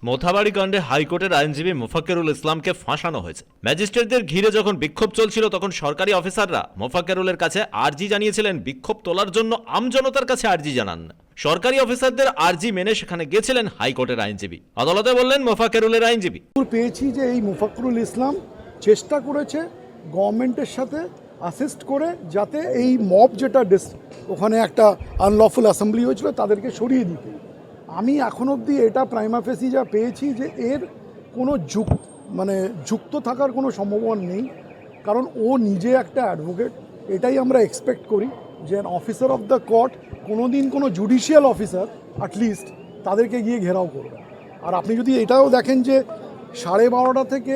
মোথাবাড়ি কাণ্ডে হাইকোর্টের আইনজীবী মোফাক্কেরুল ইসলামকে ফাঁসানো হয়েছে। ম্যাজিস্ট্রেটদের ঘিরে যখন বিক্ষোভ চলছিল তখন সরকারি অফিসাররা মোফাক্কেরুলের কাছে আর্জি জানিয়েছিলেন, বিক্ষোভ তোলার জন্য আমজনতার কাছে আর্জি জানান। সরকারি অফিসারদের আর্জি মেনে সেখানে গেছিলেন হাইকোর্টের আইনজীবী। আদালতে বললেন মোফাক্কেরুলের আইনজীবী, পেয়েছি যে এই মোফাক্কেরুল ইসলাম চেষ্টা করেছে গভর্নমেন্টের সাথে অ্যাসিস্ট করে যাতে এই মব যেটা ওখানে একটা আনলফুল অ্যাসেম্বলি হয়েছিল তাদেরকে সরিয়ে দিতে। আমি এখন অবধি এটা প্রাইমা ফেসি যা পেয়েছি যে এর কোনো যুক্ত থাকার কোনো সম্ভাবনা নেই, কারণ ও নিজে একটা অ্যাডভোকেট। এটাই আমরা এক্সপেক্ট করি যে অফিসার অফ দ্য কোর্ট কোনো দিন কোনো জুডিশিয়াল অফিসার অ্যাটলিস্ট তাদেরকে গিয়ে ঘেরাও করবে। আর আপনি যদি এটাও দেখেন যে 12:30 থেকে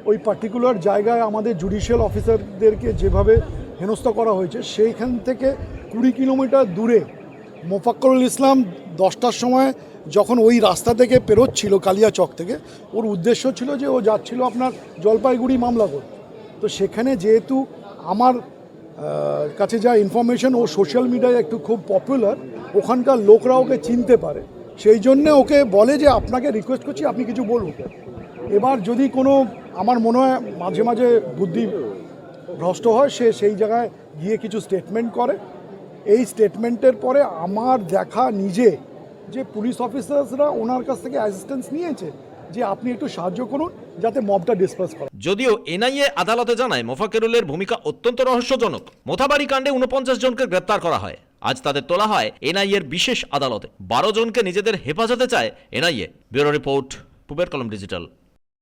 ওই পার্টিকুলার জায়গায় আমাদের জুডিশিয়াল অফিসারদেরকে যেভাবে হেনস্থা করা হয়েছে, সেইখান থেকে 20 কিলোমিটার দূরে মোফাক্কেরুল ইসলাম 10টার সময় যখন ওই রাস্তা থেকে পেরোচ্ছিল কালিয়াচক থেকে, ওর উদ্দেশ্য ছিল যে ও যাচ্ছিল আপনার জলপাইগুড়ি মামলা করতে। তো সেখানে যেহেতু আমার কাছে যা ইনফরমেশন, ও সোশ্যাল মিডিয়ায় একটু খুব পপুলার, ওখানকার লোকরা ওকে চিনতে পারে, সেই জন্যে ওকে বলে যে আপনাকে রিকোয়েস্ট করছি আপনি কিছু বলুন। এবার যদি কোনো আমার মনে হয় মাঝে মাঝে বুদ্ধি ভ্রষ্ট হয়, সে সেই জায়গায় গিয়ে কিছু স্টেটমেন্ট করে। এই স্টেটমেন্টের পরে আমার দেখা নিজে যে পুলিশ অফিসার্সরা ওনার কাছ থেকে অ্যাসিস্ট্যান্স নিয়েছে যে আপনি একটু সাহায্য করুন যাতে মবটা ডিসপার্স করে। যদিও এনআইএ আদালতে জানায় মোফাক্কেরুলের ভূমিকা অত্যন্ত রহস্যজনক। মোথাবাড়ি কাণ্ডে 49 জনকে গ্রেপ্তার করা হয়। আজ তাদের তোলা হয় এনআইএর বিশেষ আদালতে। 12 জনকে নিজেদের হেফাজতে চায় এনআইএ। ব্যুরো রিপোর্ট, পূবের কলম ডিজিটাল।